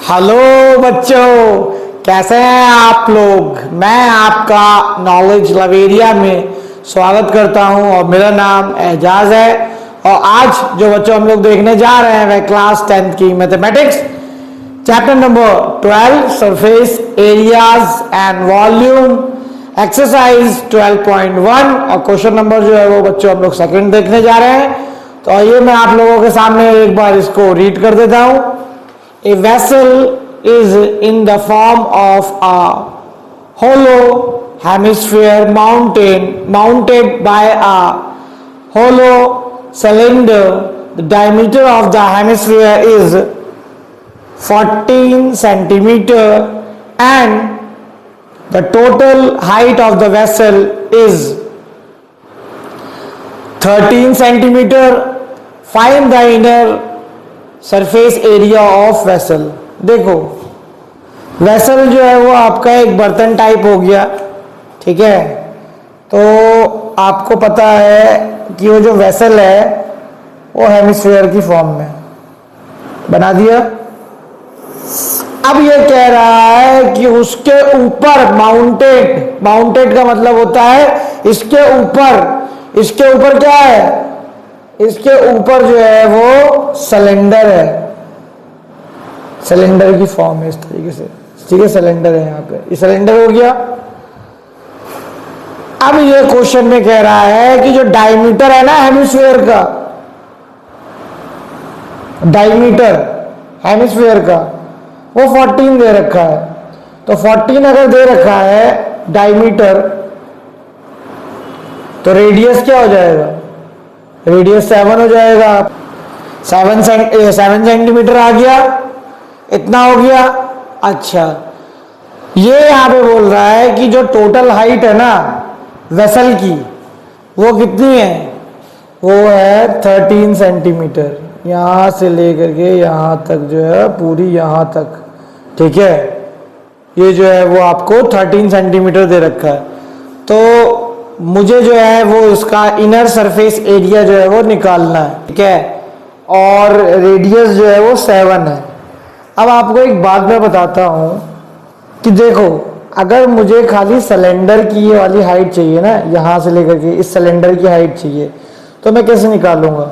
Hello बच्चों, कैसे हैं आप लोग। मैं आपका नॉलेज लवेरिया में स्वागत करता हूं और मेरा नाम एजाज है। और आज जो बच्चों हम लोग देखने जा रहे हैं वह क्लास 10th की mathematics chapter number 12 surface areas and volume exercise 12.1 और क्वेश्चन नंबर जो है वो बच्चों हम लोग सेकंड देखने जा रहे हैं। तो आइए मैं आप लोगों के सामने एक बार इसको रीड कर देता हूं। A vessel is in the form of a hollow hemisphere mounted by a hollow cylinder. The diameter of the hemisphere is 14 centimeter and the total height of the vessel is 13 centimeter. Find the inner surface area of vessel. देखो vessel जो है वो आपका एक बर्तन type हो गया, ठीक है। तो आपको पता है कि वो जो वेसल है वो हेमिस्फीयर की फॉर्म में बना दिया। अब ये कह रहा है कि उसके ऊपर माउंटेड का मतलब होता है इसके ऊपर क्या है, इसके ऊपर जो है वो सिलेंडर है, सिलेंडर की फॉर्म है इस तरीके से, ठीक है। सिलेंडर है यहाँ पे, ये सिलेंडर हो गया। अब ये क्वेश्चन में कह रहा है कि जो डायमीटर है ना हेमिस्फीयर का, डायमीटर हेमिस्फीयर का वो 14 दे रखा है। तो 14 अगर दे रखा है डायमीटर, तो रेडियस क्या हो जाएगा, रेडियस 7 हो जाएगा। 7 सेंटीमीटर आ गया, इतना हो गया। अच्छा, ये यहां पे बोल रहा है कि जो टोटल हाइट है ना वेसल की वो कितनी है, वो है 13 सेंटीमीटर। यहां से लेकर के यहां तक जो है पूरी यहां तक, ठीक है। ये जो है वो आपको 13 सेंटीमीटर दे रखा है। तो मुझे जो है वो इसका इनर सरफेस एरिया जो है वो निकालना है, ठीक है। और रेडियस जो है वो 7 है। अब आपको एक बात मैं बताता हूं कि देखो, अगर मुझे खाली सिलेंडर की ये वाली हाइट चाहिए ना, यहां से लेकर के इस सिलेंडर की हाइट चाहिए, तो मैं कैसे निकालूंगा।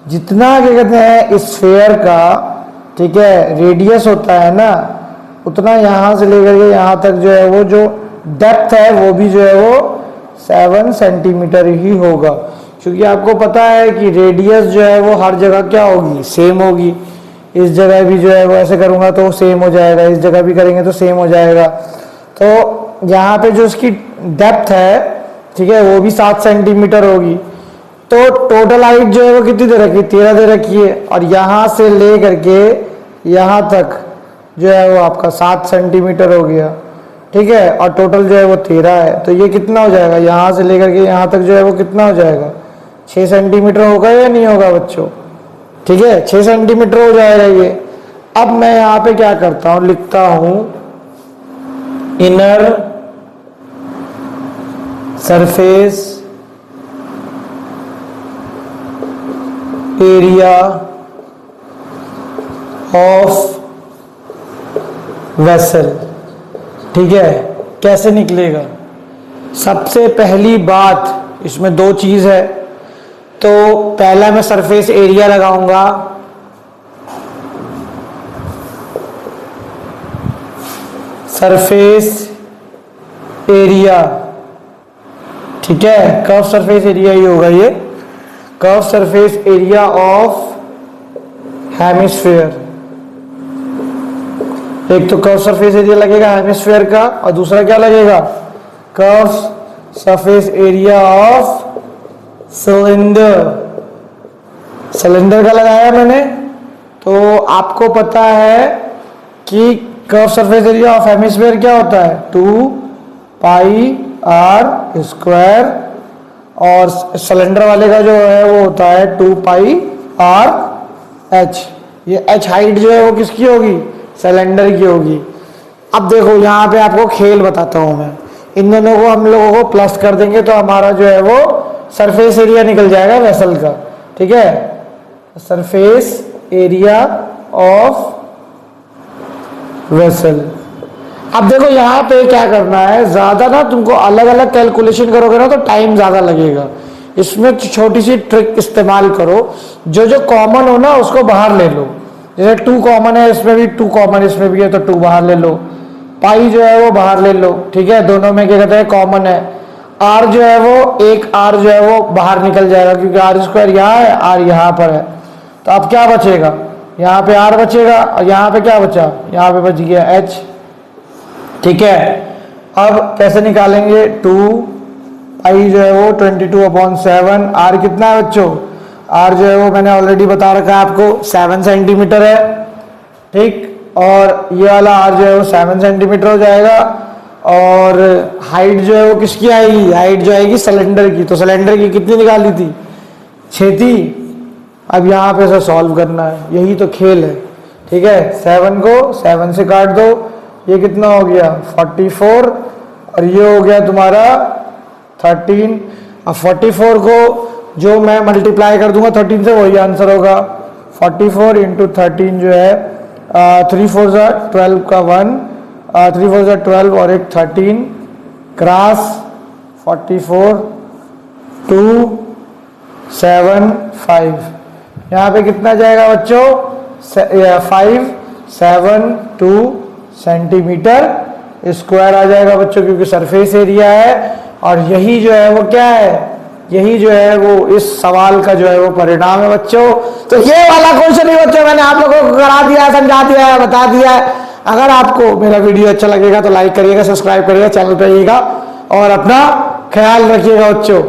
जितना क्या कहते हैं स्फीयर का, ठीक है, रेडियस होता है ना, उतना यहां से लेकर के यहां तक जो है वो जो डेप्थ है वो भी जो है वो 7 सेंटीमीटर ही होगा। क्योंकि आपको पता है कि रेडियस जो है वो हर जगह क्या होगी, सेम होगी। इस जगह भी जो है वो ऐसे करूंगा तो सेम हो जाएगा, इस जगह भी करेंगे तो सेम हो जाएगा। तो यहाँ पे जो इसकी डेप्थ है, ठीक है, वो भी 7 सेंटीमीटर होगी। तो टोटल हाइट जो है वो कितनी दे रखी है, 13 दे रखी है। और यहाँ से ले करके यहाँ तक जो है वो आपका 7 सेंटीमीटर हो गया, ठीक है। और टोटल जो है वो 13 है। तो ये कितना हो जाएगा, यहां से लेकर के यहां तक जो है वो कितना हो जाएगा, 6 सेंटीमीटर होगा या नहीं होगा बच्चों, ठीक है, 6 सेंटीमीटर हो जाएगा ये। अब मैं यहां पे क्या करता हूं, लिखता हूं inner surface area of vessel, ठीक है। कैसे निकलेगा, सबसे पहली बात इसमें दो चीज है। तो पहला मैं सरफेस एरिया लगाऊंगा, सरफेस एरिया, ठीक है। कर्व सरफेस एरिया ही होगा ये, curve surface area of hemisphere. एक तो कर्व सरफेस एरिया लगेगा हेमिस्फीयर का, और दूसरा क्या लगेगा, curve surface area of cylinder. Cylinder का लगाया मैंने। तो आपको पता है कि curve surface area of hemisphere क्या होता है, 2 पाई r स्क्वायर, और सिलेंडर वाले का जो है वो होता है 2 पाई r h। ये h हाइट जो है वो किसकी होगी, सिलेंडर की होगी। अब देखो यहाँ पे आपको खेल बताता हूं मैं, इन दोनों को हम लोगों को प्लस कर देंगे तो हमारा जो है वो सरफेस एरिया निकल जाएगा वेसल का, ठीक है। Surface area of vessel. अब देखो यहाँ पे क्या करना है, ज्यादा ना तुमको अलग अलग कैलकुलेशन करोगे ना तो टाइम ज्यादा लगेगा। इसमें छोटी सी ट्रिक इस्तेमाल करो, जो जो कॉमन हो ना उसको बाहर ले लो। जैसे 2 कॉमन है, इसमें भी 2 कॉमन, इसमें भी है तो 2 बाहर ले लो। पाई जो है वो बाहर ले लो, ठीक है, दोनों में क्या कहते हैं कॉमन है। आर जो है वो, एक आर जो है वो बाहर निकल जाएगा क्योंकि आर स्क्वायर यहाँ है, आर यहाँ पर है। तो अब क्या बचेगा, यहाँ पे आर बचेगा और यहाँ पे क्या बचा, यहाँ पे बच गया एच, ठीक है। अब कैसे निकालेंगे, 2 पाई जो है वो 22/7, आर कितना है बच्चों, आर जो है वो मैंने ऑलरेडी बता रखा है आपको 7 सेंटीमीटर है, ठीक। और ये वाला आर जो है वो 7 सेंटीमीटर हो जाएगा। और हाइट जो है वो किसकी आएगी, हाइट जो आएगी सिलेंडर की। तो सिलेंडर की कितनी निकाली थी, 6 थी। अब यहाँ पे से सॉल्व करना है, यही तो खेल है, ठीक है। 7 को 7 से काट दो, ये कितना हो गया 44, और ये हो गया तुम्हारा 13। अब 44 को जो मैं मल्टीप्लाई कर दूंगा 13 से, वही आंसर होगा। 44 इंटू 13 जो है 3 4 12 का 1, 3 4 12 और एक 13 क्रॉस 44 2 7 5। यहाँ पे कितना जाएगा बच्चों, 5 7 2 सेंटीमीटर स्क्वायर आ जाएगा बच्चों, क्योंकि सरफेस एरिया है। और यही जो है वो क्या है, यही जो है वो इस सवाल का जो है वो परिणाम है बच्चों। तो ये वाला क्वेश्चन ही बच्चों मैंने आप लोगों को करा दिया है, समझा दिया है, बता दिया है। अगर आपको मेरा वीडियो अच्छा लगेगा तो लाइक करिएगा, सब्सक्राइब करिएगा, चैनल पे आइएगा और अपना ख्याल रखिएगा बच्चों।